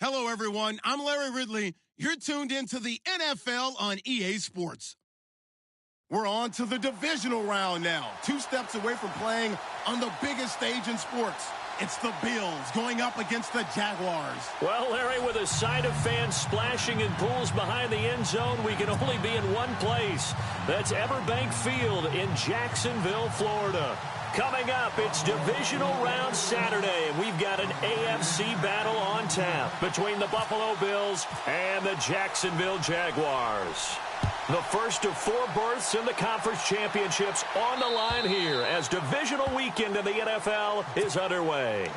Hello, everyone. I'm Larry Ridley. You're tuned into the NFL on EA Sports. We're on to the divisional round now. 2 steps away from playing on the biggest stage in sports. It's the Bills going up against the Jaguars. Well, Larry, with a sight of fans splashing in pools behind the end zone, we can only be in one place. That's Everbank Field in Jacksonville, Florida. Coming up, it's divisional round Saturday, and we've got an AFC battle on tap between the Buffalo Bills and the Jacksonville Jaguars. The first of 4 berths in the conference championships on the line here as divisional weekend in the NFL is underway.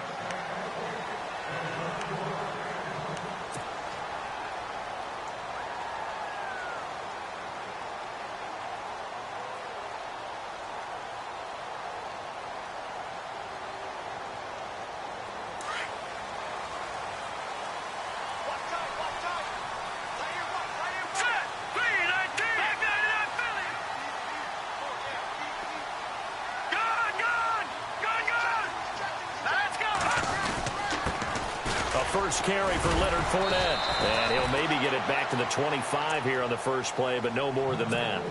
First carry for Leonard Fournette. And he'll maybe get it back to the 25 here on the first play, but no more than that.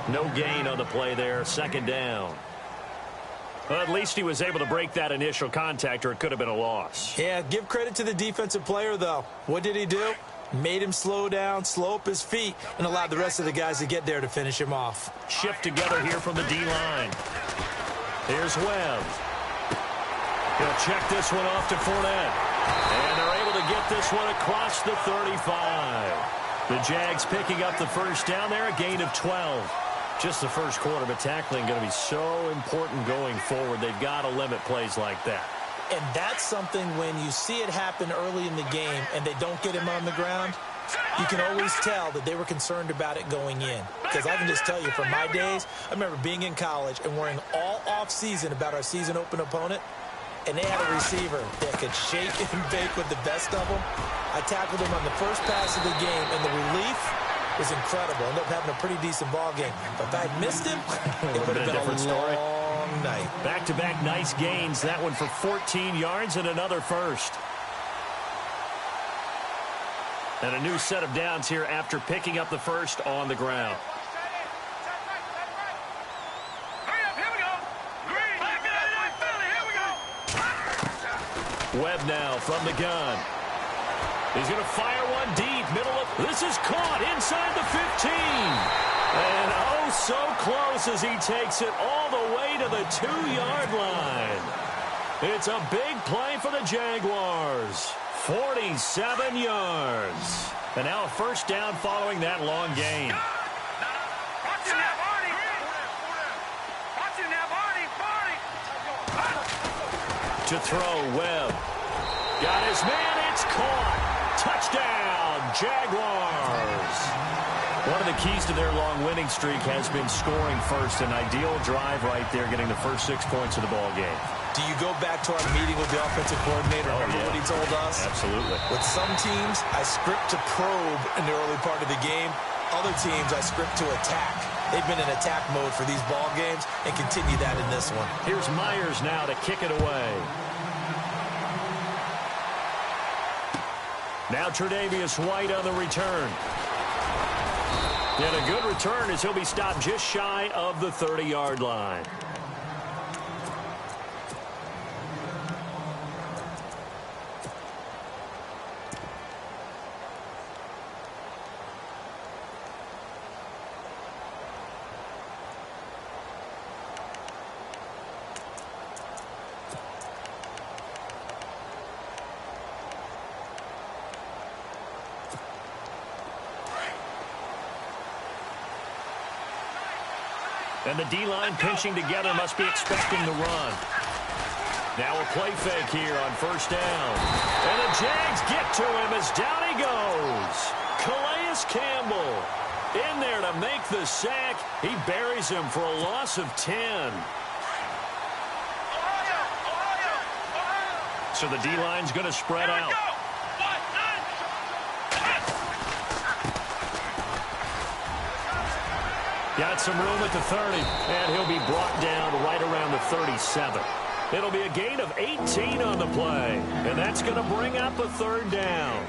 No gain on the play there. Second down. Well, at least he was able to break that initial contact, or it could have been a loss. Yeah, give credit to the defensive player, though. What did he do? Made him slow down, slow up his feet, and allowed the rest of the guys to get there to finish him off. Shift together here from the D-line. Here's Webb. He'll check this one off to Fournette. And they're able to get this one across the 35. The Jags picking up the first down there, a gain of 12. Just the first quarter, but tackling going to be so important going forward. They've got to limit plays like that. And that's something when you see it happen early in the game and they don't get him on the ground, you can always tell that they were concerned about it going in. Because I can just tell you from my days, I remember being in college and worrying all off-season about our season open opponent. And they had a receiver that could shake and bake with the best of them. I tackled him on the first pass of the game, and the relief was incredible. Ended up having a pretty decent ball game. But if I had missed him, it would have been a long night. Back-to-back nice gains. That one for 14 yards and another first. And a new set of downs here after picking up the first on the ground. Webb now from the gun. He's going to fire one deep. Middle of... This is caught inside the 15. And oh, so close as he takes it all the way to the 2-yard line. It's a big play for the Jaguars. 47 yards. And now a first down following that long gain. To throw, Webb. Got his man, it's caught. Touchdown, Jaguars. One of the keys to their long winning streak has been scoring first. An ideal drive right there, getting the first 6 points of the ball game. Do you go back to our meeting with the offensive coordinator? Remember what he told us? Absolutely. With some teams, I script to probe in the early part of the game. Other teams, I script to attack. They've been in attack mode for these ball games and continue that in this one. Here's Myers now to kick it away. Now Tre'Davious White on the return. And a good return as he'll be stopped just shy of the 30-yard line. And the D-line pinching together must be expecting the run. Now a play fake here on first down. And the Jags get to him as down he goes. Calais Campbell in there to make the sack. He buries him for a loss of 10. So the D-line's going to spread out. Got some room at the 30, and he'll be brought down right around the 37. It'll be a gain of 18 on the play, and that's going to bring up a third down.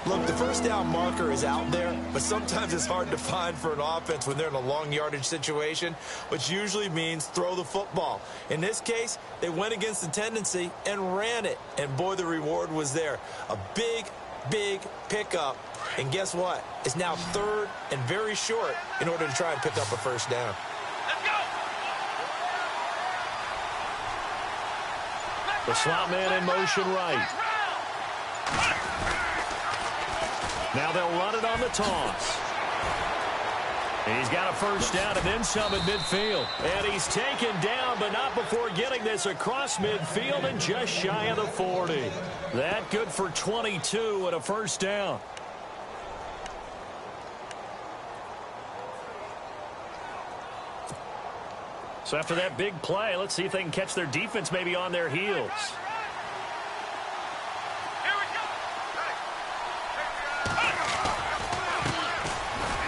Look, the first down marker is out there, but sometimes it's hard to find for an offense when they're in a long yardage situation, which usually means throw the football. In this case, they went against the tendency and ran it, and boy, the reward was there. A big pickup, and guess what? It's now third and very short in order to try and pick up a first down. The slot man in motion right. Now they'll run it on the toss. He's got a first down and then some at midfield. And he's taken down, but not before getting this across midfield and just shy of the 40. That good for 22 and a first down. So after that big play, let's see if they can catch their defense maybe on their heels.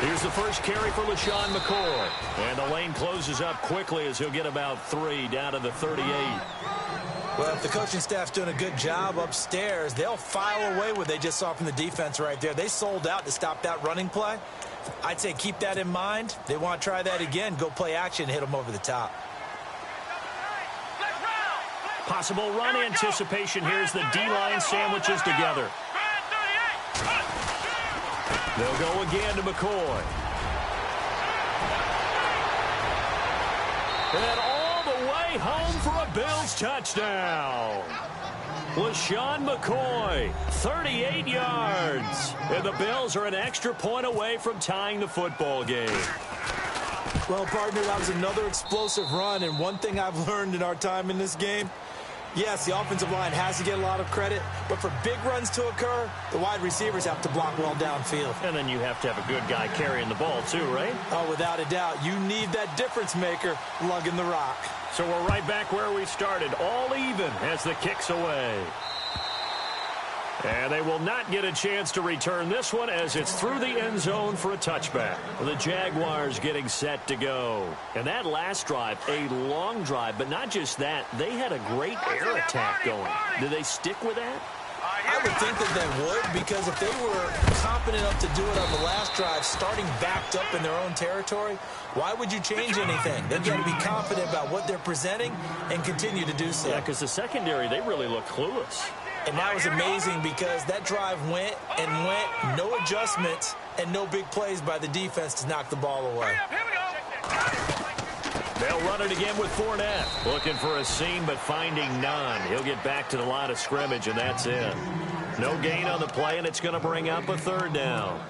Here's the first carry for LaShawn McCoy. And the lane closes up quickly as he'll get about 3 down to the 38. Well, if the coaching staff's doing a good job upstairs, they'll file away what they just saw from the defense right there. They sold out to stop that running play. I'd say keep that in mind. They want to try that again. Go play action, hit them over the top. Possible run anticipation. Here's the D-line sandwiches together. They'll go again to McCoy. And all the way home for a Bills touchdown. LaShawn McCoy, 38 yards. And the Bills are an extra point away from tying the football game. Well, partner, that was another explosive run. And one thing I've learned in our time in this game, yes, the offensive line has to get a lot of credit, but for big runs to occur, the wide receivers have to block well downfield. And then you have to have a good guy carrying the ball too, right? Oh, without a doubt. You need that difference maker lugging the rock. So we're right back where we started, all even as the kick's away. And they will not get a chance to return this one as it's through the end zone for a touchback. The Jaguars getting set to go. And that last drive, a long drive, but not just that. They had a great air attack going. Did they stick with that? I would think that they would, because if they were confident enough to do it on the last drive, starting backed up in their own territory, why would you change anything? They've got to be confident about what they're presenting and continue to do so. Yeah, because the secondary, they really look clueless. And that was amazing because that drive went and went, no adjustments and no big plays by the defense to knock the ball away. They'll run it again with Fournette. Looking for a seam, but finding none. He'll get back to the line of scrimmage, and that's it. No gain on the play, and it's going to bring up a third down.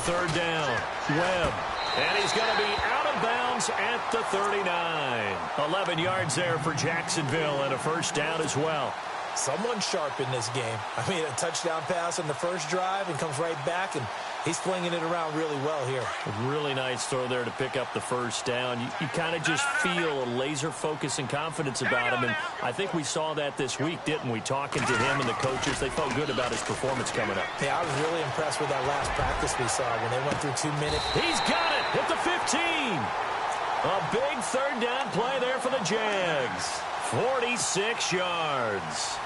Third down, Webb. And he's going to be out of bounds at the 39. 11 yards there for Jacksonville and a first down as well. Someone sharp in this game. I mean, a touchdown pass on the first drive and comes right back, and he's flinging it around really well here. A really nice throw there to pick up the first down. You kind of just feel a laser focus and confidence about him, and I think we saw that this week, didn't we? Talking to him and the coaches, they felt good about his performance coming up. Yeah, I was really impressed with that last practice we saw when they went through 2 minutes. He's got it at the 15. A big third down play there for the Jags. 46 yards.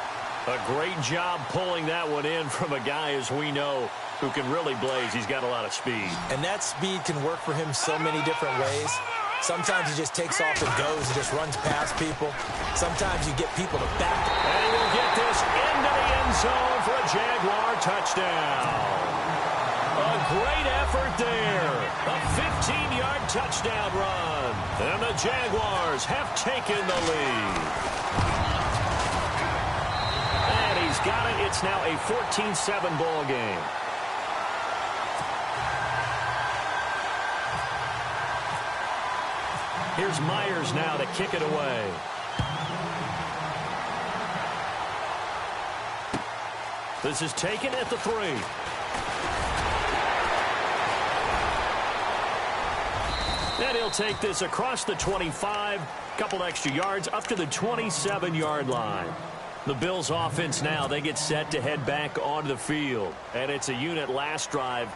A great job pulling that one in from a guy, as we know, who can really blaze. He's got a lot of speed. And that speed can work for him so many different ways. Sometimes he just takes off and goes and just runs past people. Sometimes you get people to back. And he will get this into the end zone for a Jaguar touchdown. A great effort there. A 15-yard touchdown run. And the Jaguars have taken the lead. He's got it. It's now a 14-7 ball game. Here's Myers now to kick it away. This is taken at the 3. And he'll take this across the 25, couple extra yards up to the 27-yard line. The Bills offense now, they get set to head back onto the field. And it's a unit last drive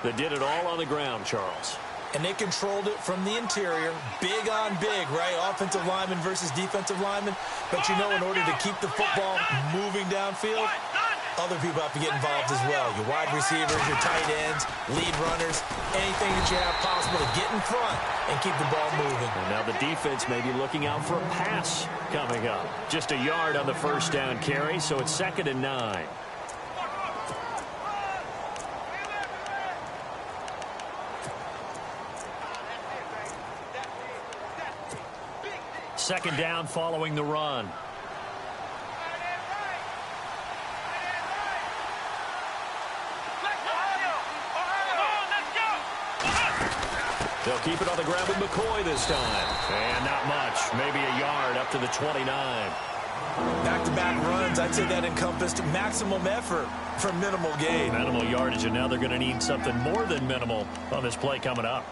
that did it all on the ground, Charles. And they controlled it from the interior, big on big, right? Offensive lineman versus defensive lineman. But you know, in order to keep the football moving downfield, other people have to get involved as well. Your wide receivers, your tight ends, lead runners, anything that you have possible to get in front and keep the ball moving. And now the defense may be looking out for a pass coming up. Just a yard on the first down carry, so it's 2nd and 9. Second down following the run. They'll keep it on the ground with McCoy this time. And not much. Maybe a yard up to the 29. Back-to-back runs, I'd say that encompassed maximum effort for minimal gain. Minimal yardage, and now they're going to need something more than minimal on this play coming up.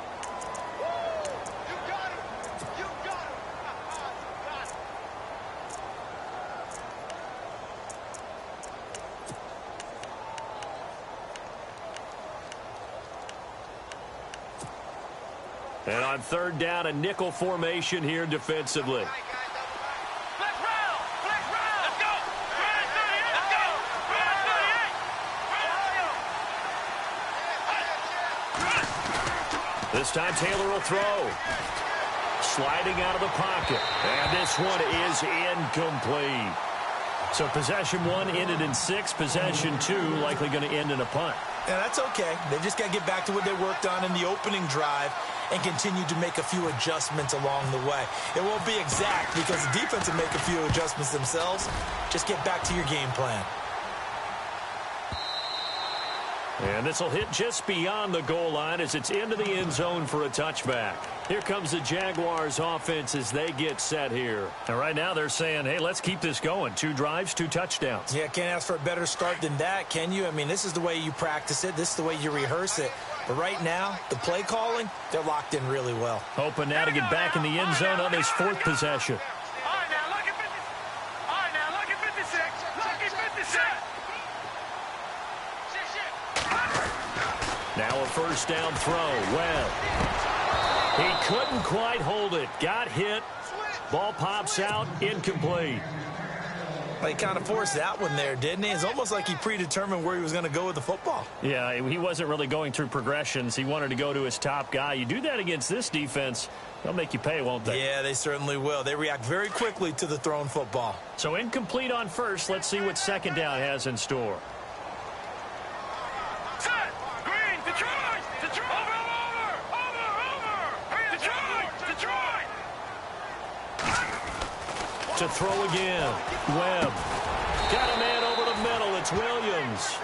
And on third down, a nickel formation here defensively. This time Taylor will throw. Sliding out of the pocket. And this one is incomplete. So possession 1 ended in 6. Possession 2 likely going to end in a punt. Yeah, that's okay. They just got to get back to what they worked on in the opening drive and continue to make a few adjustments along the way. It won't be exact because the defense will make a few adjustments themselves. Just get back to your game plan. And this will hit just beyond the goal line as it's into the end zone for a touchback. Here comes the Jaguars offense as they get set here. And right now they're saying, hey, let's keep this going. 2 drives, 2 touchdowns. Yeah, can't ask for a better start than that, can you? I mean, this is the way you practice it. This is the way you rehearse it. But right now, the play calling, they're locked in really well. Hoping now to get back in the end zone on his 4th possession. Now a first down throw. Well, he couldn't quite hold it. Got hit. Ball pops out. Incomplete. Well, he kind of forced that one there, didn't he? It's almost like he predetermined where he was going to go with the football. Yeah, he wasn't really going through progressions. He wanted to go to his top guy. You do that against this defense, they'll make you pay, won't they? Yeah, they certainly will. They react very quickly to the thrown football. So incomplete on first. Let's see what second down has in store. To throw again. Webb. Got a man over the middle. It's Williams.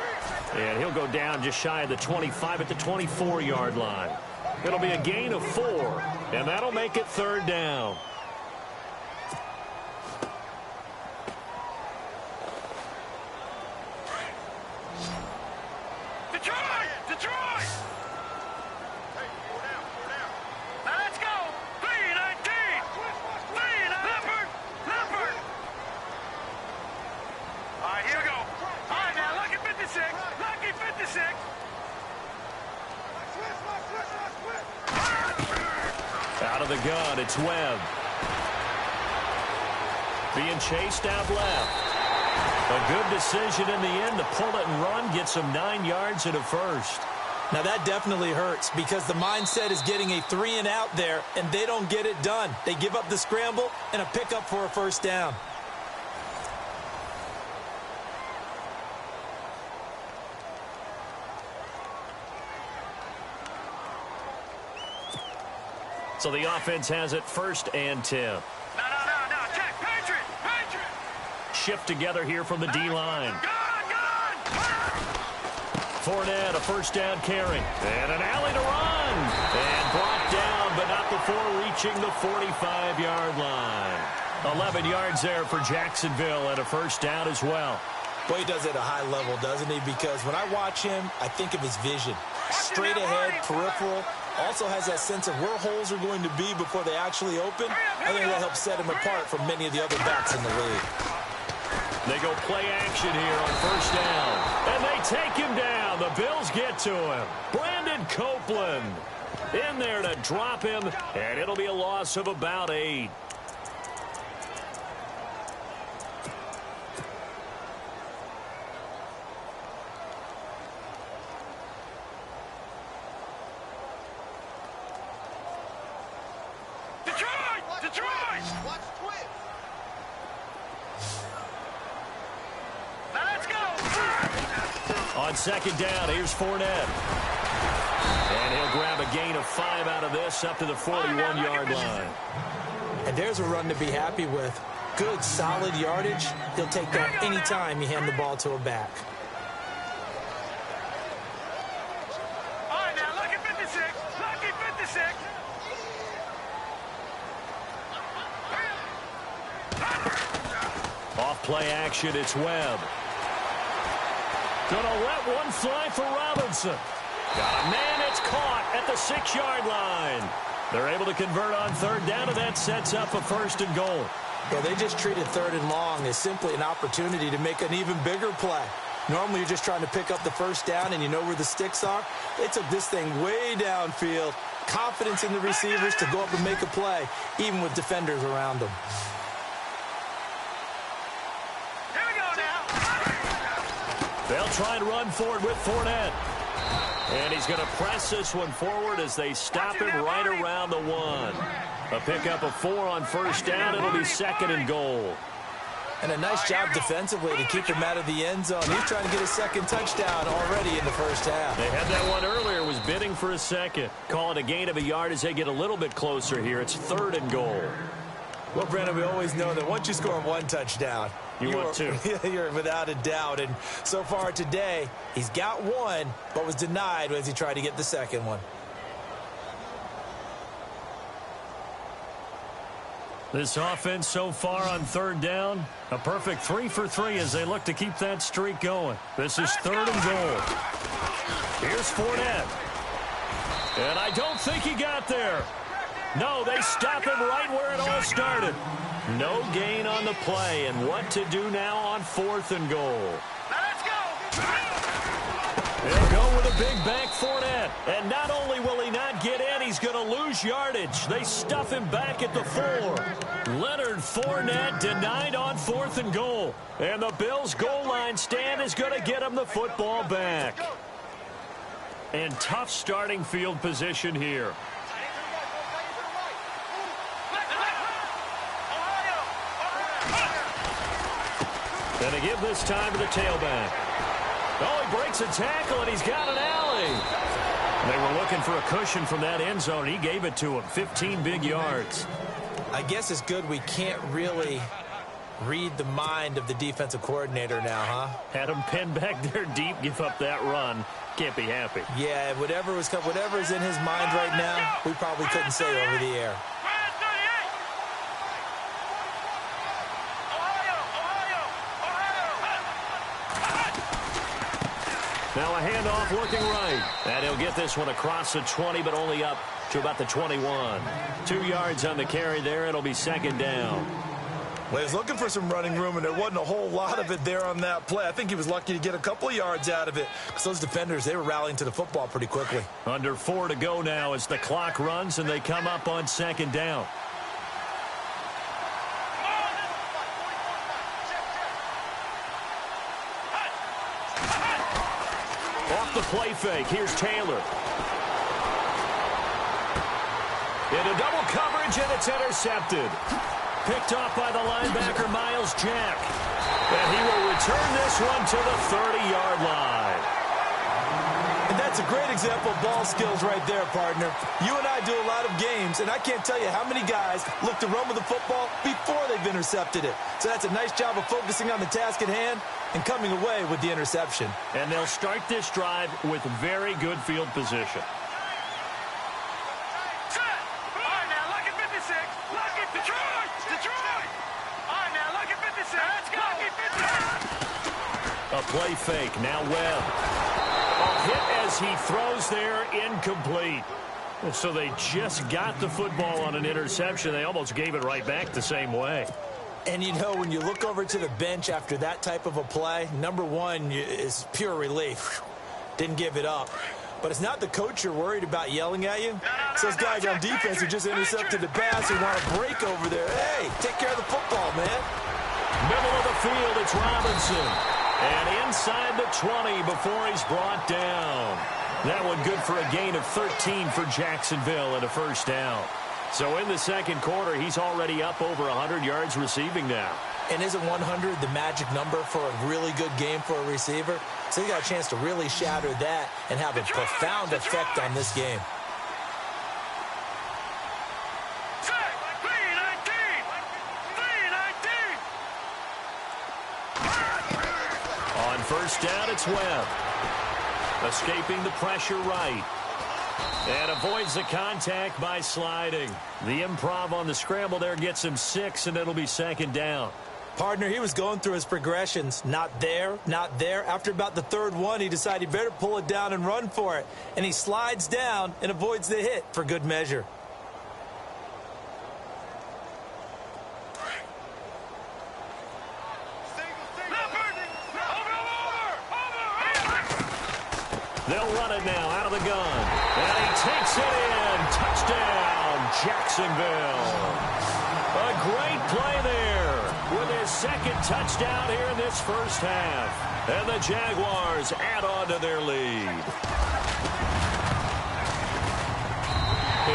And he'll go down just shy of the 25 at the 24-yard line. It'll be a gain of 4. And that'll make it 3rd down. Out of the gun, it's Webb. Being chased out left. A good decision in the end to pull it and run, get some 9 yards and a first. Now that definitely hurts because the mindset is getting a 3 and out there, and they don't get it done. They give up the scramble and a pickup for a first down. So the offense has it 1st and 10. No. Check. Patriot. Shift together here from the D-line. Gun. Fournette, a first down carry. And an alley to run. And brought down, but not before reaching the 45-yard line. 11 yards there for Jacksonville and a first down as well. Well, he does it at a high level, doesn't he? Because when I watch him, I think of his vision. Straight ahead, peripheral. Also has that sense of where holes are going to be before they actually open. I think that helps set him apart from many of the other backs in the league. They go play action here on first down. And they take him down. The Bills get to him. Brandon Copeland in there to drop him. And it'll be a loss of about 8. Detroit! Watch twist. Now let's go. On second down, here's Fournette. And he'll grab a gain of 5 out of this up to the 41-yard line. And there's a run to be happy with. Good, solid yardage. He'll take that any time you hand the ball to a back. All right, now look at 56. Lucky 56. Off play action, it's Webb. Gonna let one fly for Robinson. Got a man, it's caught at the 6-yard line. They're able to convert on third down, and that sets up a 1st and goal. Well, they just treated 3rd and long as simply an opportunity to make an even bigger play. Normally, you're just trying to pick up the 1st down, and you know where the sticks are. They took this thing way downfield. Confidence in the receivers to go up and make a play, even with defenders around them. Here we go now. They'll try and run forward with Fournette. And he's going to press this one forward as they stop him right around the 1. A pickup of 4 on first down. It'll be 2nd and goal. And a nice job defensively to keep him out of the end zone. He's trying to get his 2nd touchdown already in the first half. They had that one earlier, was bidding for a 2nd. Call it a gain of a yard as they get a little bit closer here. It's 3rd and goal. Well, Brandon, we always know that once you score 1 touchdown, you want 2. You're without a doubt. And so far today, he's got 1, but was denied as he tried to get the 2nd one. This offense so far on 3rd down, a perfect 3 for 3 as they look to keep that streak going. This is 3rd and goal. Here's Fournette. And I don't think he got there. No, they stop him right where it all started. No gain on the play, and what to do now on 4th and goal. Now let's go. They'll go with a big bank Fournette. And not only will he not get in, he's going to lose yardage. They stuff him back at the 4. Leonard Fournette denied on 4th and goal. And the Bills' goal line stand is going to get him the football back. And tough starting field position here. And they give this time to the tailback. Oh, he breaks a tackle, and he's got an alley. They were looking for a cushion from that end zone. He gave it to him, 15 big yards. I guess it's good we can't really read the mind of the defensive coordinator now, huh? Had him pinned back there deep, give up that run. Can't be happy. Yeah, whatever's in his mind right now, we probably couldn't say over the air. Now a handoff looking right. And he'll get this one across the 20, but only up to about the 21. 2 yards on the carry there. It'll be 2nd down. Well, he was looking for some running room, and there wasn't a whole lot of it there on that play. I think he was lucky to get a couple of yards out of it because those defenders, they were rallying to the football pretty quickly. Under 4 to go now as the clock runs, and they come up on 2nd down. Off the play fake, here's Taylor. Into double coverage, and it's intercepted. Picked off by the linebacker, Miles Jack. And he will return this one to the 30-yard line. And that's a great example of ball skills right there, partner. You and I do a lot of games, and I can't tell you how many guys look to run with the football before they've intercepted it. So that's a nice job of focusing on the task at hand and coming away with the interception. And they'll start this drive with very good field position. A play fake. Now Webb. A hit as he throws there. Incomplete. So they just got the football on an interception. They almost gave it right back the same way. And, you know, when you look over to the bench after that type of a play, number one is pure relief. Didn't give it up. But it's not the coach you're worried about yelling at you. It's those guys on defense who just intercepted the pass who want to break over there. Hey, take care of the football, man. Middle of the field, it's Robinson. And inside the 20 before he's brought down. That one good for a gain of 13 for Jacksonville and a first down. So in the second quarter, he's already up over 100 yards receiving now. And isn't 100 the magic number for a really good game for a receiver? So he got a chance to really shatter that and have a profound effect on this game. On first down, it's Webb. Escaping the pressure right. And avoids the contact by sliding. The improv on the scramble there gets him 6, and it'll be second down. Partner, he was going through his progressions. Not there, not there. After about the third one, he decided he better pull it down and run for it. And he slides down and avoids the hit for good measure. They'll run it now out of the gun. And he takes it in. Touchdown, Jacksonville. A great play there with his second touchdown here in this first half. And the Jaguars add on to their lead.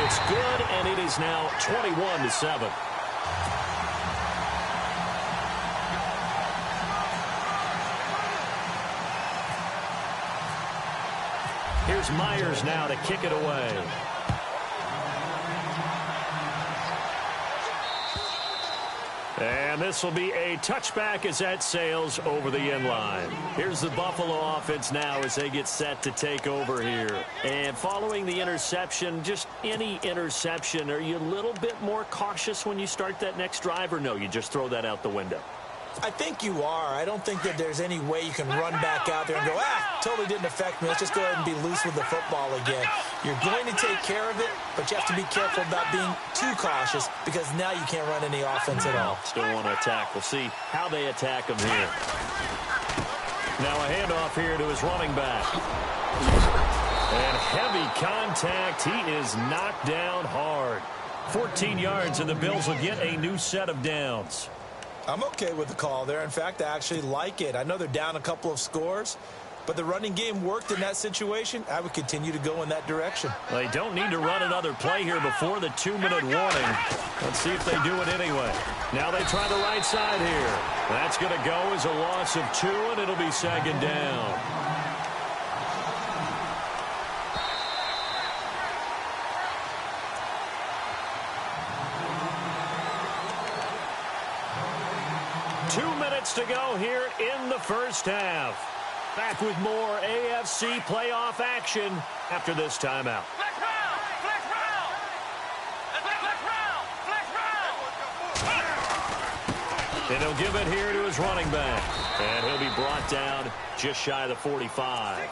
It's good, and it is now 21-7. Here's Myers now to kick it away. And this will be a touchback as that sails over the end line. Here's the Buffalo offense now as they get set to take over here. And following the interception, just any interception, are you a little bit more cautious when you start that next drive, or no, you just throw that out the window? I think you are. I don't think that there's any way you can run back out there and go, totally didn't affect me. Let's just go ahead and be loose with the football again. You're going to take care of it, but you have to be careful about being too cautious because now you can't run any offense at all. Still want to attack. We'll see how they attack him here. Now a handoff here to his running back. And heavy contact. He is knocked down hard. 14 yards, and the Bills will get a new set of downs. I'm okay with the call there. In fact, I actually like it. I know they're down a couple of scores, but the running game worked in that situation. I would continue to go in that direction. They don't need to run another play here before the 2-minute warning. Let's see if they do it anyway. Now they try the right side here. That's going to go as a loss of 2, and it'll be second down. To go here in the first half. Back with more AFC playoff action after this timeout. Flex round! Flex round! Flex round! And he'll give it here to his running back. And he'll be brought down just shy of the 45.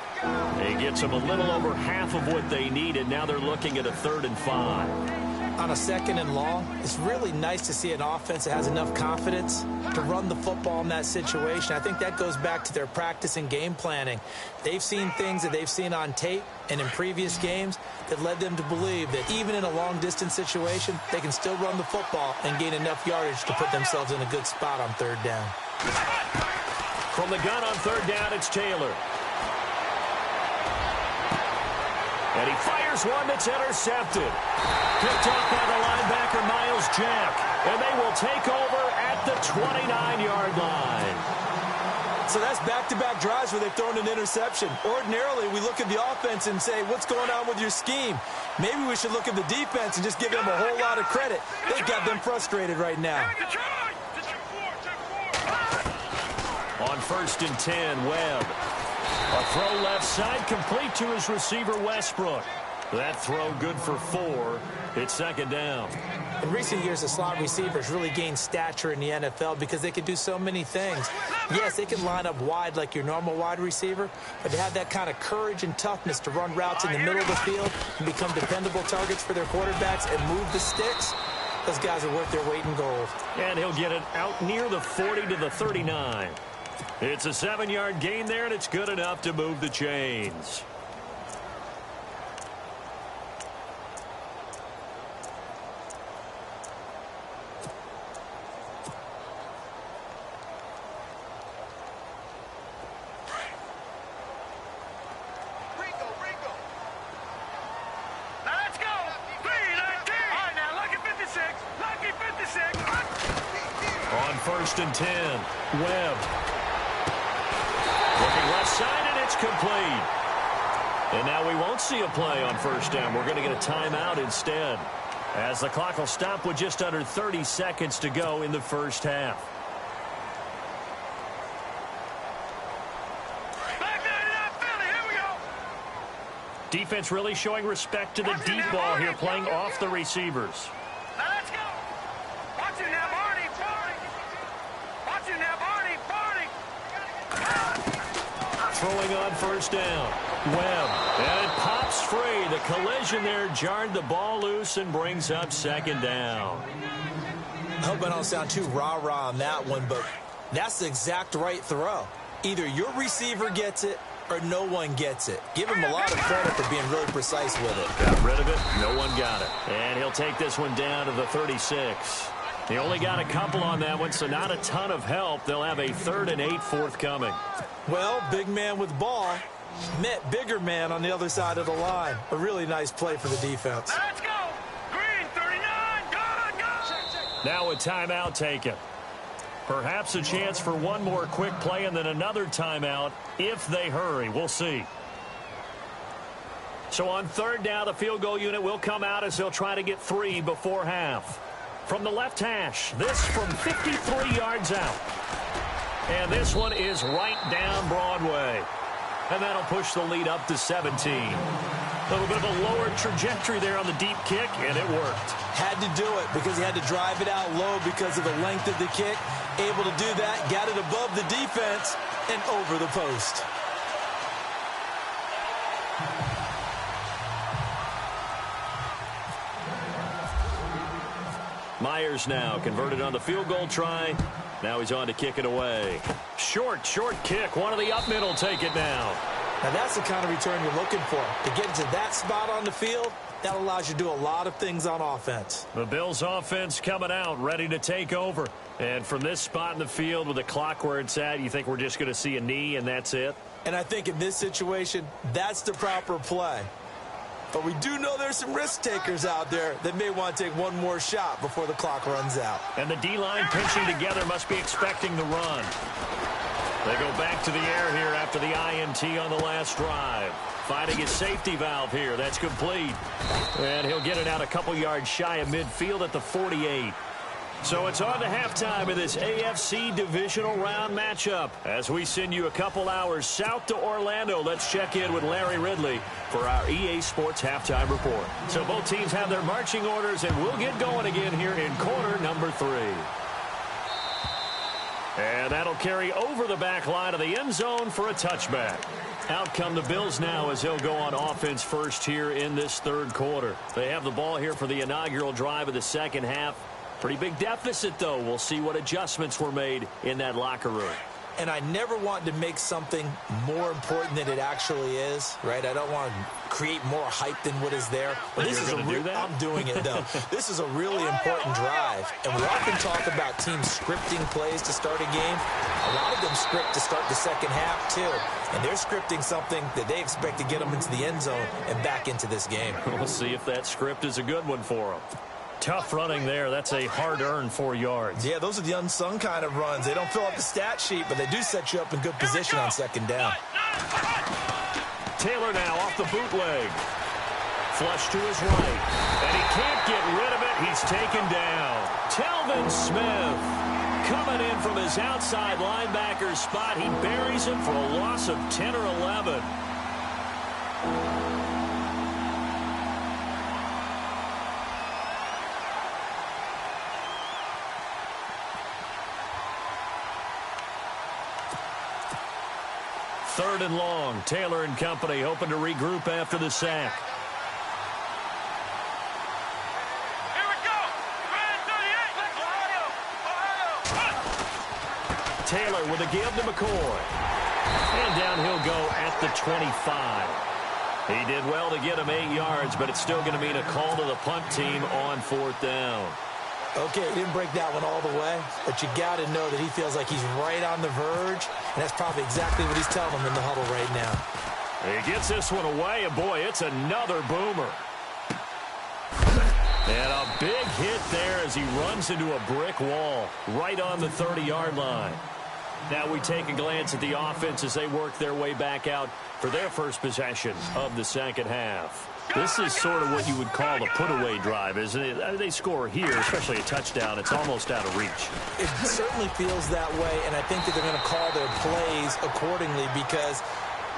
He gets them a little over half of what they needed. Now they're looking at a 3rd and 5. On a 2nd and long, it's really nice to see an offense that has enough confidence to run the football in that situation. I think that goes back to their practice and game planning. They've seen things that they've seen on tape and in previous games that led them to believe that even in a long-distance situation, they can still run the football and gain enough yardage to put themselves in a good spot on 3rd down. From the gun on 3rd down, it's Taylor. And he fires one that's intercepted. Picked off by the linebacker, Miles Jack. And they will take over at the 29-yard line. So that's back-to-back drives where they've thrown an interception. Ordinarily, we look at the offense and say, what's going on with your scheme? Maybe we should look at the defense and just give them a whole lot of credit. They've got them frustrated right now. On 1st and 10, Webb. A throw left side, complete to his receiver, Westbrook. That throw good for 4. It's second down. In recent years, the slot receivers really gained stature in the NFL because they can do so many things. Yes, they can line up wide like your normal wide receiver, but to have that kind of courage and toughness to run routes in the middle of the field and become dependable targets for their quarterbacks and move the sticks, those guys are worth their weight in gold. And he'll get it out near the 40 to the 39. It's a 7-yard gain there, and it's good enough to move the chains. First and 10. Webb. Looking left side, and it's complete. And now we won't see a play on first down. We're going to get a timeout instead, as the clock will stop with just under 30 seconds to go in the first half. Here we go. Defense really showing respect to the deep ball here, playing off the receivers. Now let's go. Watch it now, Barney. Watch it now, Barney. Throwing on first down. Webb. And it pops free. The collision there jarred the ball loose and brings up second down. I hope I don't sound too rah-rah on that one, but that's the exact right throw. Either your receiver gets it or no one gets it. Give him a lot of credit for being really precise with it. Got rid of it. No one got it. And he'll take this one down to the 36. He only got a couple on that one, so not a ton of help. They'll have a 3rd and 8 forthcoming. Well, big man with ball met bigger man on the other side of the line. A really nice play for the defense. Let's go. Green 39. Go. Now a timeout taken. Perhaps a chance for one more quick play and then another timeout if they hurry. We'll see. So on 3rd down, the field goal unit will come out as they'll try to get 3 before half. From the left hash, this from 53 yards out. And this one is right down Broadway. And that'll push the lead up to 17. A little bit of a lower trajectory there on the deep kick, and it worked. Had to do it because he had to drive it out low because of the length of the kick. Able to do that, got it above the defense and over the post. Myers now converted on the field goal try. Now he's on to kick it away. Short kick. One of the up middle take it now. Now that's the kind of return you're looking for. To get into that spot on the field, that allows you to do a lot of things on offense. The Bills offense coming out, ready to take over. And from this spot in the field with the clock where it's at, you think we're just going to see a knee and that's it? And I think in this situation, that's the proper play. But we do know there's some risk takers out there that may want to take one more shot before the clock runs out. And the D-line pinching together must be expecting the run. They go back to the air here after the INT on the last drive. Finding his safety valve here. That's complete. And he'll get it out a couple yards shy of midfield at the 48. So it's on to halftime in this AFC divisional round matchup. As we send you a couple hours south to Orlando, let's check in with Larry Ridley for our EA Sports halftime report. So both teams have their marching orders, and we'll get going again here in quarter number 3. And that'll carry over the back line of the end zone for a touchback. Out come the Bills now as they'll go on offense first here in this 3rd quarter. They have the ball here for the inaugural drive of the second half. Pretty big deficit, though. We'll see what adjustments were made in that locker room. And I never want to make something more important than it actually is, right? I don't want to create more hype than what is there. But this is I'm doing it, though. This is a really important drive. And we often talk about teams scripting plays to start a game. A lot of them script to start the second half, too. And they're scripting something that they expect to get them into the end zone and back into this game. We'll see if that script is a good one for them. Tough running there. That's a hard-earned 4 yards. Yeah, those are the unsung kind of runs. They don't fill up the stat sheet, but they do set you up in good position on second down. Taylor now off the bootleg. Flush to his right. And he can't get rid of it. He's taken down. Telvin Smith coming in from his outside linebacker spot. He buries him for a loss of 10 or 11. 3rd and long. Taylor and company hoping to regroup after the sack. Here we go. Red 38. Taylor with a give to McCoy. And down he'll go at the 25. He did well to get him 8 yards, but it's still going to mean a call to the punt team on 4th down. Okay, he didn't break that one all the way, but you got to know that he feels like he's right on the verge, and that's probably exactly what he's telling them in the huddle right now. He gets this one away, and boy, it's another boomer. And a big hit there as he runs into a brick wall right on the 30-yard line. Now we take a glance at the offense as they work their way back out for their first possession of the second half. This is sort of what you would call a put-away drive, isn't it? I mean, they score here, especially a touchdown. It's almost out of reach. It certainly feels that way, and I think that they're going to call their plays accordingly because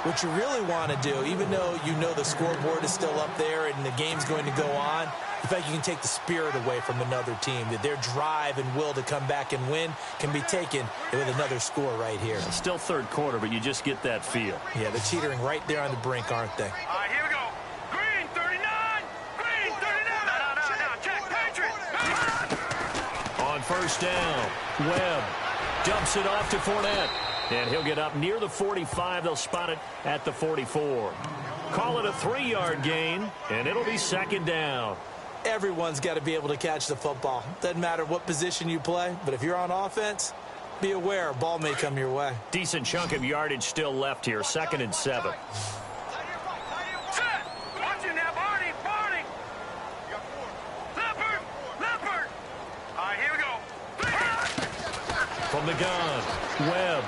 what you really want to do, even though you know the scoreboard is still up there and the game's going to go on, in fact, you can take the spirit away from another team, that their drive and will to come back and win can be taken with another score right here. It's still 3rd quarter, but you just get that feel. Yeah, they're teetering right there on the brink, aren't they? Here we go. Green 39. Green 39. No. Check. Patriot. On 1st down, Webb dumps it off to Fournette. And he'll get up near the 45. They'll spot it at the 44. Call it a 3-yard gain, and it'll be 2nd down. Everyone's got to be able to catch the football. Doesn't matter what position you play, but if you're on offense, be aware a ball may come your way. Decent chunk of yardage still left here, 2nd and 7. Set. Watch it now, Barney. Leopard. Here we go. From the gun, Webb.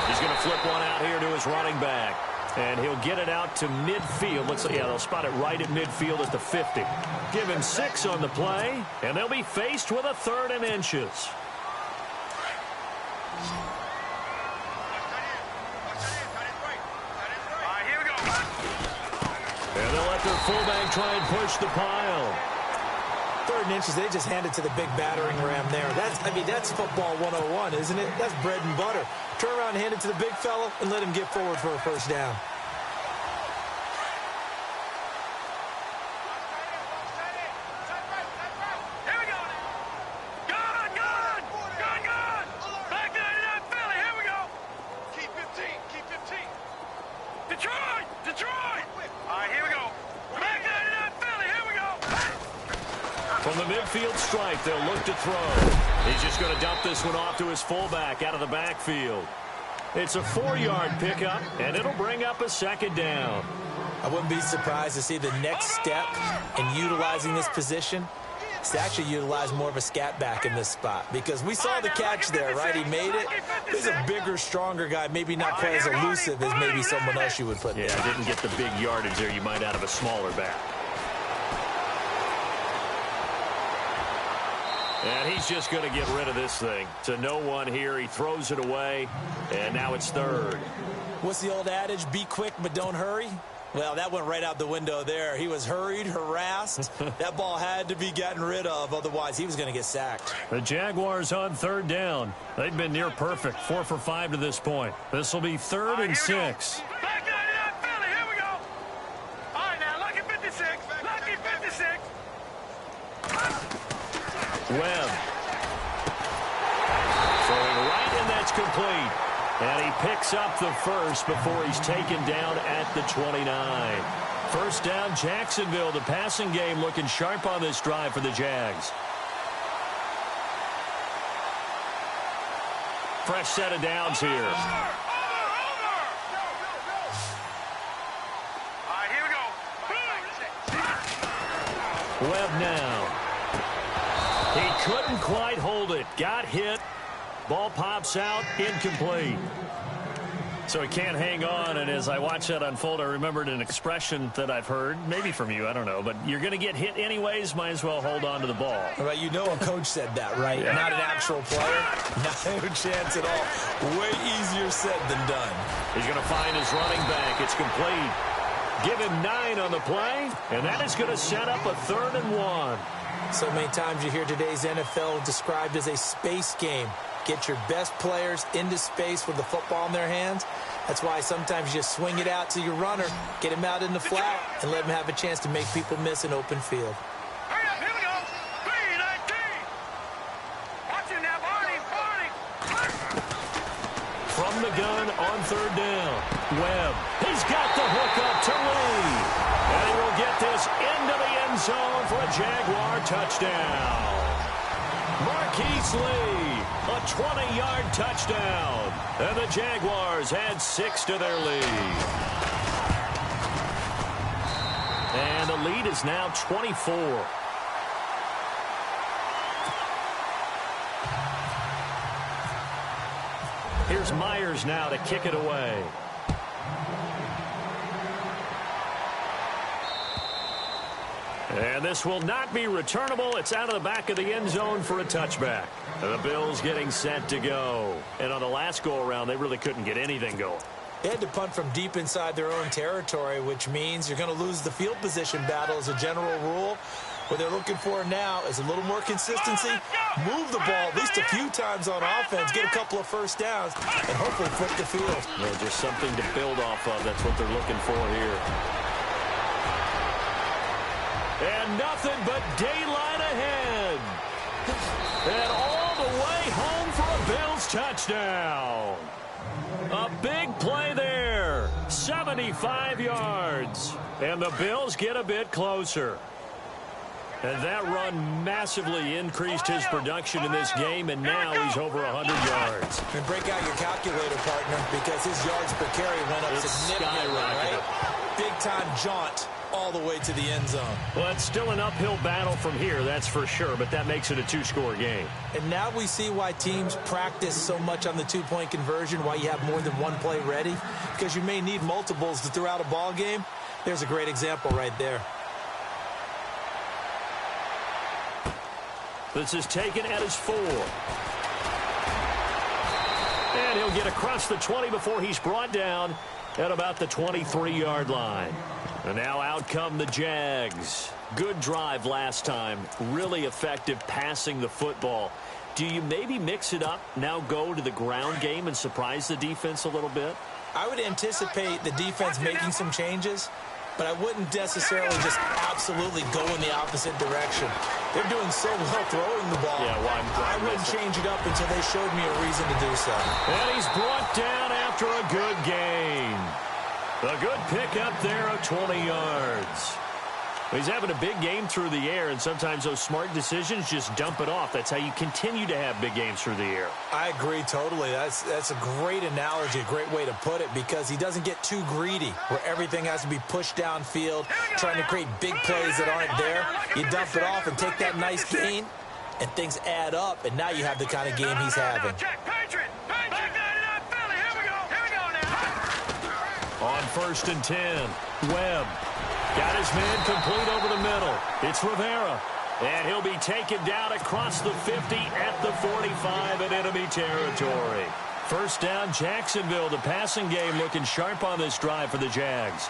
He's going to flip one out here to his running back. And he'll get it out to midfield. They'll spot it right at midfield at the 50. Give him 6 on the play, and they'll be faced with a 3rd and inches. Here we go. And they'll let their fullback try and push the pile. 3rd and inches, they just hand it to the big battering ram there. That's football 101, isn't it? That's bread and butter. Turn around and hand it to the big fella and let him get forward for a 1st down. Here we go. Gun. Back 99 Philly. Here we go. Keep 15. Detroit. Here we go. Back 99 Philly. Here we go. From the midfield stripe, they'll look to throw. He's just going to dump this one off to his fullback out of the backfield. It's a 4-yard pickup, and it'll bring up a 2nd down. I wouldn't be surprised to see the next step in utilizing this position is to actually utilize more of a scat back in this spot, because we saw the catch there, right? He made it. He's a bigger, stronger guy, maybe not quite as elusive as maybe someone else you would put there. Yeah, didn't get the big yardage there you might out of a smaller back. And he's just going to get rid of this thing. To no one here. He throws it away, and now it's 3rd. What's the old adage? Be quick, but don't hurry. Well, that went right out the window there. He was hurried, harassed. That ball had to be gotten rid of. Otherwise, he was going to get sacked. The Jaguars on 3rd down. They've been near perfect. 4 for 5 to this point. This will be 3rd and 6. Back 99 Philly. Here we go. All right, now, lucky 56. Webb. Throwing right, and that's complete. And he picks up the 1st before he's taken down at the 29. 1st down, Jacksonville. The passing game looking sharp on this drive for the Jags. Fresh set of downs here. Here we go. Webb now. He couldn't quite hold it. Got hit. Ball pops out. Incomplete. So he can't hang on, and as I watch that unfold, I remembered an expression that I've heard, maybe from you, I don't know, but you're going to get hit anyways, might as well hold on to the ball. Right, you know a coach said that, right? Yeah. Not an actual player. No chance at all. Way easier said than done. He's going to find his running back. It's complete. Give him 9 on the play, and that is going to set up a 3rd and 1. So many times you hear today's NFL described as a space game. Get your best players into space with the football in their hands, That's why sometimes you just swing it out to your runner, get him out in the flat, and let him have a chance to make people miss an open field. Hurry up, here we go. 3-19. Watch him now, Barney. From the gun on third down. Webb, he's got the hook up to Lee. And he will get this into the end zone for a Jaguar touchdown. Marquise Lee, a 20-yard touchdown. And the Jaguars add 6 to their lead. And the lead is now 24. Here's Myers now to kick it away. And this will not be returnable. It's out of the back of the end zone for a touchback. The Bills getting set to go. And on the last go-around, they really couldn't get anything going. They had to punt from deep inside their own territory, which means you're going to lose the field position battle as a general rule. What they're looking for now is a little more consistency, move the ball at least a few times on offense, get a couple of first downs, and hopefully flip the field. Yeah, just something to build off of. That's what they're looking for here. And nothing but daylight ahead. And all the way home for a Bills touchdown. A big play there. 75 yards. And the Bills get a bit closer. And that run massively increased his production in this game, and now he's over 100 yards. And break out your calculator, partner, because his yards per carry went up significantly, right? Big-time jaunt all the way to the end zone. Well, it's still an uphill battle from here, that's for sure, but that makes it a 2-score game. And now we see why teams practice so much on the two-point conversion, why you have more than one play ready, because you may need multiples to throw out a ball game. There's a great example right there. This is taken at his 4. And he'll get across the 20 before he's brought down at about the 23-yard line. And now out come the Jags. Good drive last time. Really effective passing the football. Do you maybe mix it up, now go to the ground game and surprise the defense a little bit? I would anticipate the defense making some changes, but I wouldn't necessarily just absolutely go in the opposite direction. They're doing so well throwing the ball. Yeah, well, I wouldn't change it up until they showed me a reason to do so. And he's brought down after a good gain. A good pickup there of 20 yards. He's having a big game through the air, and sometimes those smart decisions just dump it off. That's how you continue to have big games through the air. I agree totally. That's a great analogy, a great way to put it, because he doesn't get too greedy where everything has to be pushed downfield, trying to create big plays that aren't there. You dump it off and take that nice gain, and things add up, and now you have the kind of game he's having. On 1st and 10, Webb. Got his man complete over the middle. It's Rivera. And he'll be taken down across the 50 at the 45 in enemy territory. First down, Jacksonville. The passing game looking sharp on this drive for the Jags.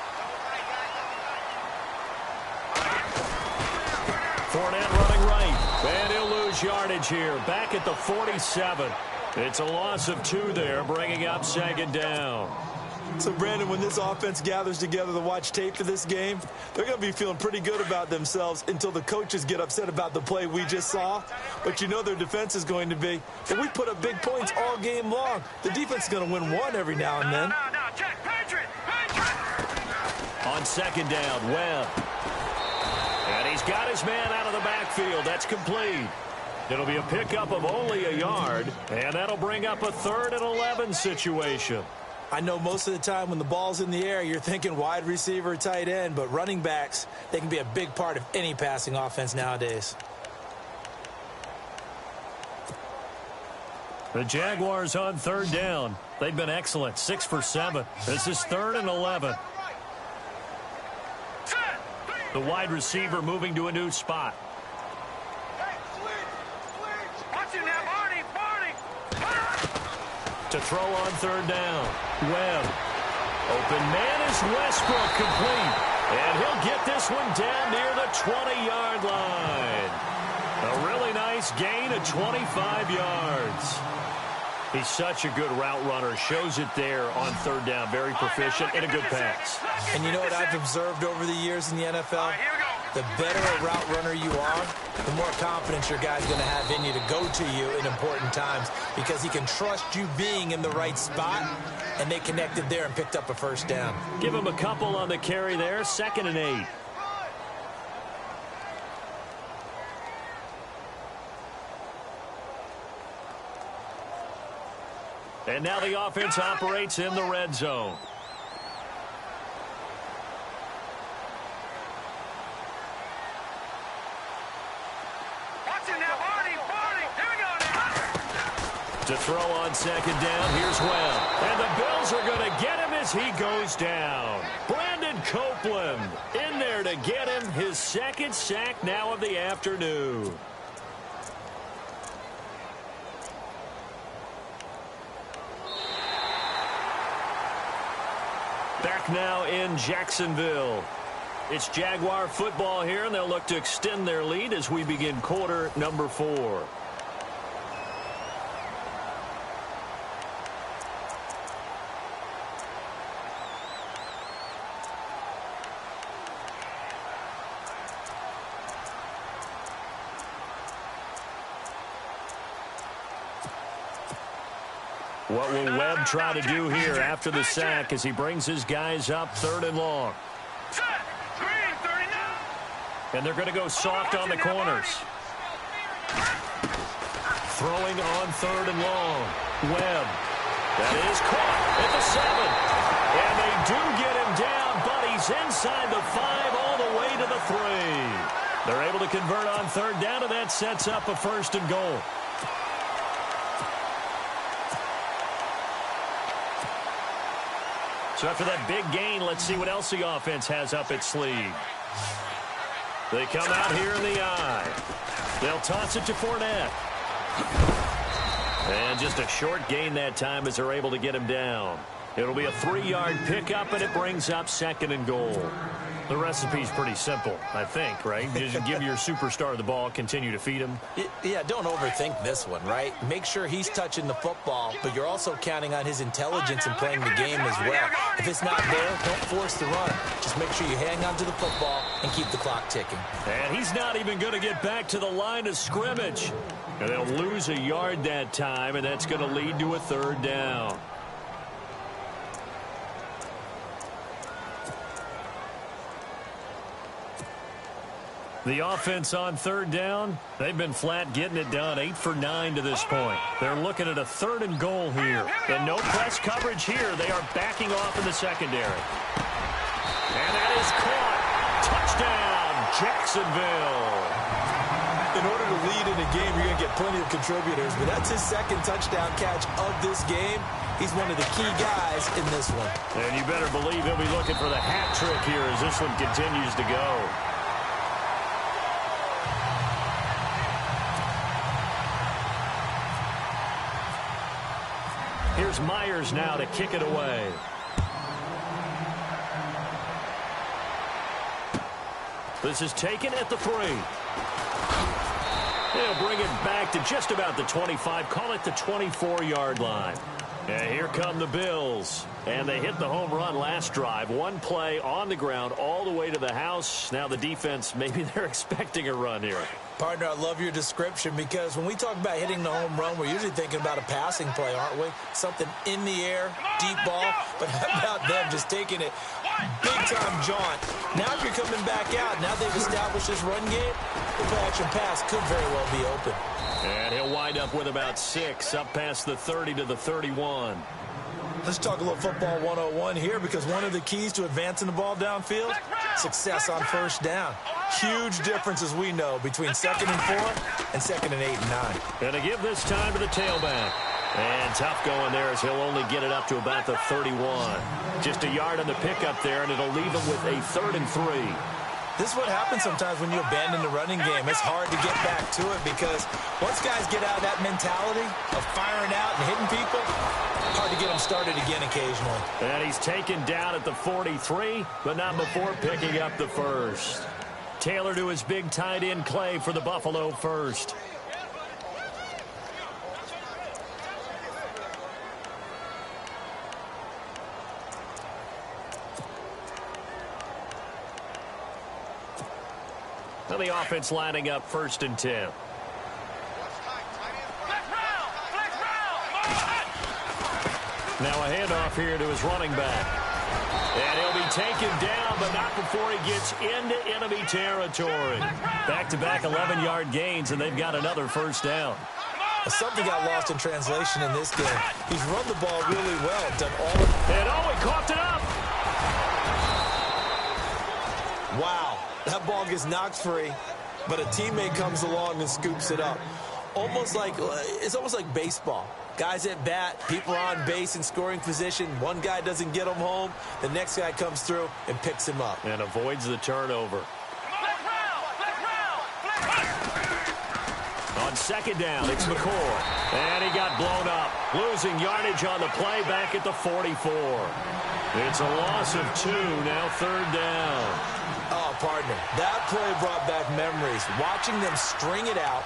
Fournette running right. And he'll lose yardage here. Back at the 47. It's a loss of 2 there, bringing up 2nd down. So, Brandon, when this offense gathers together to watch tape for this game, they're going to be feeling pretty good about themselves until the coaches get upset about the play we just saw. But you know their defense is going to be, well, we put up big points all game long. The defense is going to win one every now and then. On 2nd down, Webb. And he's got his man out of the backfield. That's complete. It'll be a pickup of only a yard, and that'll bring up a 3rd and 11 situation. I know most of the time when the ball's in the air, you're thinking wide receiver, tight end, but running backs, they can be a big part of any passing offense nowadays. The Jaguars on 3rd down. They've been excellent, 6 for 7. This is 3rd and 11. The wide receiver moving to a new spot. To throw on 3rd down. Webb. Open man is Westbrook, complete. And he'll get this one down near the 20-yard line. A really nice gain of 25 yards. He's such a good route runner. Shows it there on third down. Very proficient and a good pass. And you know what I've observed over the years in the NFL? The better a route runner you are, the more confidence your guy's going to have in you to go to you in important times because he can trust you being in the right spot, and they connected there and picked up a first down. Give him a couple on the carry there. 2nd and 8. And now the offense operates in the red zone. To throw on 2nd down, here's Webb. And the Bills are going to get him as he goes down. Brandon Copeland in there to get him his 2nd sack now of the afternoon. Back now in Jacksonville. It's Jaguar football here, and they'll look to extend their lead as we begin quarter number 4. What will Webb try to do here after the sack as he brings his guys up 3rd and long? And they're going to go soft on the corners. Throwing on 3rd and long. Webb. That is caught at the 7. And they do get him down, but he's inside the 5 all the way to the 3. They're able to convert on 3rd down, and that sets up a 1st and goal. So after that big gain, let's see what else the offense has up its sleeve. They come out here in the eye. They'll toss it to Fournette. And just a short gain that time as they're able to get him down. It'll be a 3-yard pickup, and it brings up 2nd and goal. The recipe's pretty simple, I think, right? Just give your superstar the ball, continue to feed him. Yeah, don't overthink this one, right? Make sure he's touching the football, but you're also counting on his intelligence in playing the game as well. If it's not there, don't force the run. Just make sure you hang on to the football and keep the clock ticking. And he's not even going to get back to the line of scrimmage. And they'll lose a yard that time, and that's going to lead to a 3rd down. The offense on 3rd down, they've been flat getting it done, 8 for 9 to this point. They're looking at a 3rd and goal here. And no press coverage here. They are backing off in the secondary. And that is caught. Touchdown, Jacksonville. In order to lead in a game, you're going to get plenty of contributors, but that's his 2nd touchdown catch of this game. He's one of the key guys in this one. And you better believe he'll be looking for the hat trick here as this one continues to go. Here's Myers now to kick it away. This is taken at the 3. They'll bring it back to just about the 25. Call it the 24-yard line. And here come the Bills. And they hit the home run last drive. One play on the ground all the way to the house. Now the defense, maybe they're expecting a run here. Partner, I love your description because when we talk about hitting the home run, we're usually thinking about a passing play, aren't we? Something in the air, deep ball. But how about them just taking it big-time jaunt? Now if you're coming back out, now they've established this run game, the play-action pass could very well be open. And he'll wind up with about 6 up past the 30 to the 31. Let's talk a little football 101 here because one of the keys to advancing the ball downfield, success on 1st down. Huge difference, as we know, between 2nd and 4 and 2nd and 8 and 9. And to give this time to the tailback. And tough going there as he'll only get it up to about the 31. Just a yard on the pickup there, and it'll leave him with a 3rd and 3. This is what happens sometimes when you abandon the running game. It's hard to get back to it because once guys get out of that mentality of firing out and hitting people, hard to get them started again occasionally. And he's taken down at the 43, but not before picking up the 1st. Taylor to his big tight end Clay for the Buffalo 1st. And the offense lining up 1st and 10. Now a handoff here to his running back. And he'll be taken down, but not before he gets into enemy territory. Back-to-back 11-yard gains, and they've got another 1st down. Something got lost in translation in this game. He's run the ball really well, done all of... And he coughed it up! Wow, that ball gets knocked free, but a teammate comes along and scoops it up. It's almost like baseball. Guys at bat, people are on base in scoring position. One guy doesn't get him home. The next guy comes through and picks him up. And avoids the turnover. On 2nd down, it's McCoy. And he got blown up. Losing yardage on the play back at the 44. It's a loss of 2, now 3rd down. Oh, partner, that play brought back memories. Watching them string it out,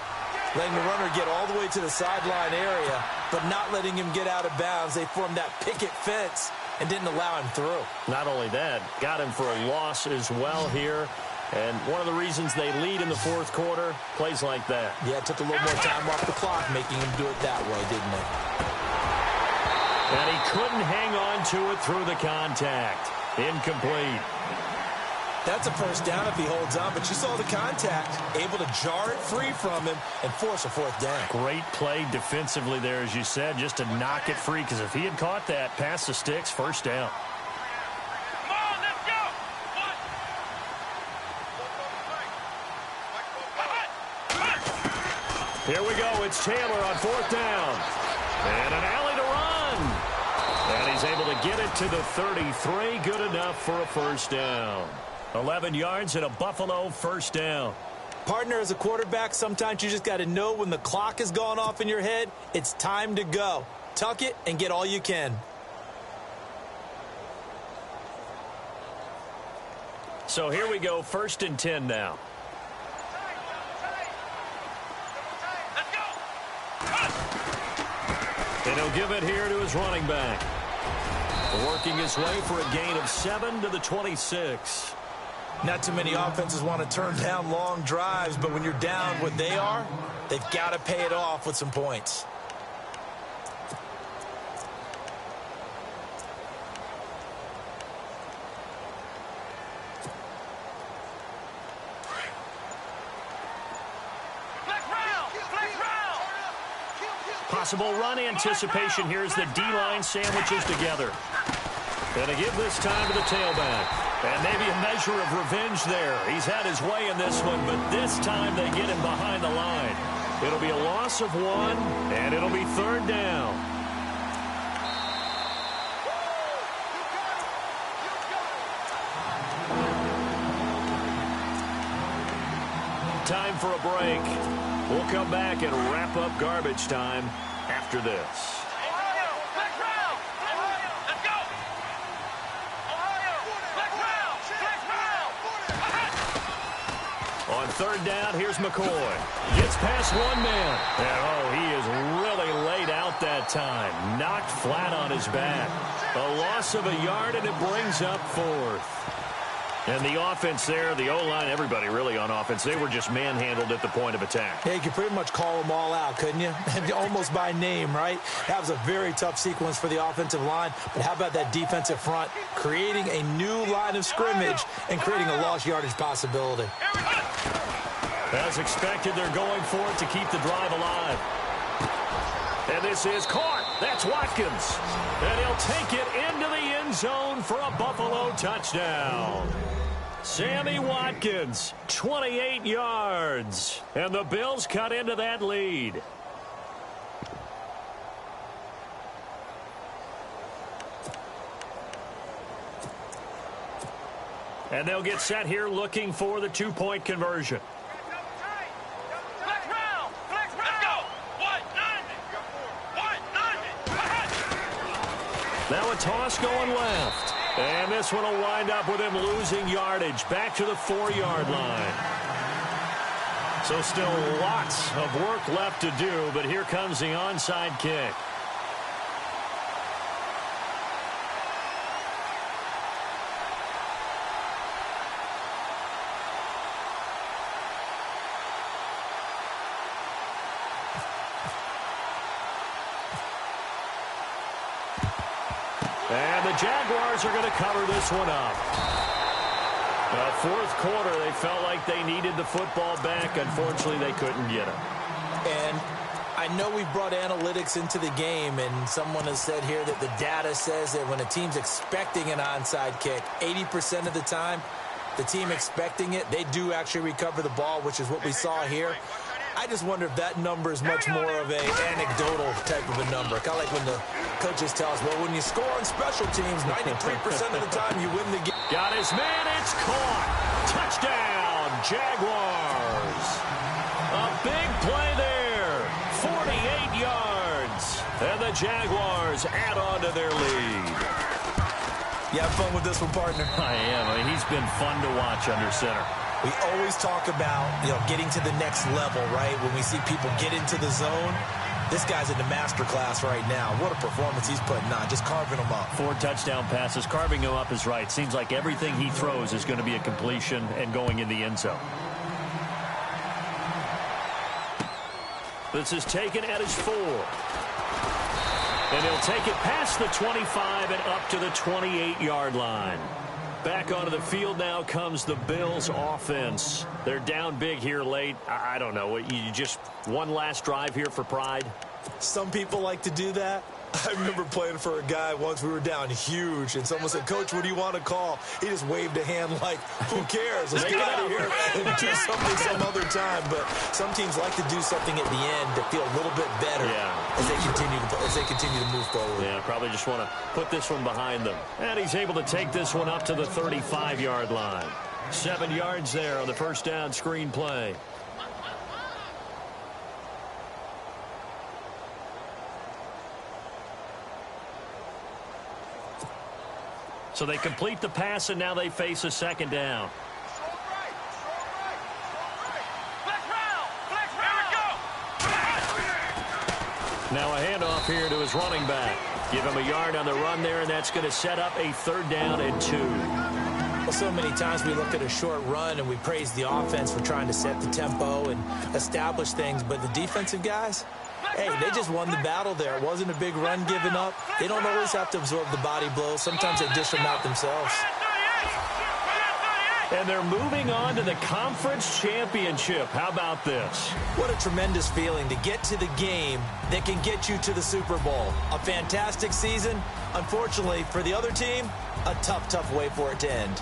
letting the runner get all the way to the sideline area, but not letting him get out of bounds. They formed that picket fence and didn't allow him through. Not only that, got him for a loss as well here. And one of the reasons they lead in the 4th quarter, plays like that. Yeah, it took a little more time off the clock, making him do it that way, didn't it? And he couldn't hang on to it through the contact. Incomplete. That's a 1st down if he holds on, but you saw the contact, able to jar it free from him and force a 4th down. Great play defensively there, as you said, just to knock it free, because if he had caught that, past the sticks, 1st down. Come on, let's go! Here we go, it's Taylor on 4th down. And an alley to run. And he's able to get it to the 33, good enough for a 1st down. 11 yards and a Buffalo 1st down. Partner, as a quarterback, sometimes you just got to know when the clock has gone off in your head, it's time to go. Tuck it and get all you can. So here we go, 1st and 10 now. And he'll give it here to his running back. Working his way for a gain of 7 to the 26. Not too many offenses want to turn down long drives, but when you're down what they are, they've got to pay it off with some points. Possible run anticipation here as the D-line sandwiches together. Going to give this time to the tailback. And maybe a measure of revenge there. He's had his way in this one, but this time they get him behind the line. It'll be a loss of 1, and it'll be 3rd down. Time for a break. We'll come back and wrap up garbage time after this. On 3rd down, here's McCoy. Gets past one man. And, he is really laid out that time. Knocked flat on his back. A loss of a yard, and it brings up 4th. And the offense there, the O-line, everybody really on offense, they were just manhandled at the point of attack. Yeah, you could pretty much call them all out, couldn't you? Almost by name, right? That was a very tough sequence for the offensive line. But how about that defensive front creating a new line of scrimmage and creating a lost yardage possibility? As expected, they're going for it to keep the drive alive. And this is caught. That's Watkins. And he'll take it into the end zone for a Buffalo touchdown. Sammy Watkins, 28 yards. And the Bills cut into that lead. And they'll get set here looking for the two-point conversion. Now a toss going left. And this one will wind up with him losing yardage back to the 4-yard line. So still lots of work left to do, but here comes the onside kick. And the Jaguars are going to cover this one up. Fourth quarter, they felt like they needed the football back. Unfortunately, they couldn't get it. And I know we brought analytics into the game, and someone has said here that the data says that when a team's expecting an onside kick, 80% of the time, the team expecting it, they do actually recover the ball, which is what we saw here. I just wonder if that number is much more of an anecdotal type of a number. Kind of like when the coaches tell us, well, when you score on special teams, 93% of the time you win the game. Got his man, it's caught. Touchdown, Jaguars. A big play there, 48 yards. And the Jaguars add on to their lead. You have fun with this one, partner? I am. I mean, he's been fun to watch under center. We always talk about, getting to the next level, right? When we see people get into the zone, this guy's in the master class right now. What a performance he's putting on, just carving them up. 4 touchdown passes. Carving him up is right. Seems like everything he throws is going to be a completion and going in the end zone. This is taken at his 4. And he'll take it past the 25 and up to the 28-yard line. Back onto the field now comes the Bills offense. They're down big here late. I don't know. You just one last drive here for pride? Some people like to do that. I remember playing for a guy once. We were down huge, and someone said, Coach, what do you want to call? He just waved a hand like, who cares? Let's get out of here and do something some other time. But some teams like to do something at the end to feel a little bit better as they continue to move forward. Yeah, probably just want to put this one behind them. And he's able to take this one up to the 35-yard line. 7 yards there on the first down screen play. So they complete the pass, and now they face a second down. Now a handoff here to his running back. Give him a yard on the run there, and that's going to set up a 3rd down and 2. Well, so many times we look at a short run and we praise the offense for trying to set the tempo and establish things, but the defensive guys, hey, they just won the battle there. It wasn't a big run given up. They don't always have to absorb the body blows. Sometimes they dish them out themselves. And they're moving on to the conference championship. How about this? What a tremendous feeling to get to the game that can get you to the Super Bowl. A fantastic season. Unfortunately, for the other team, a tough, tough way for it to end.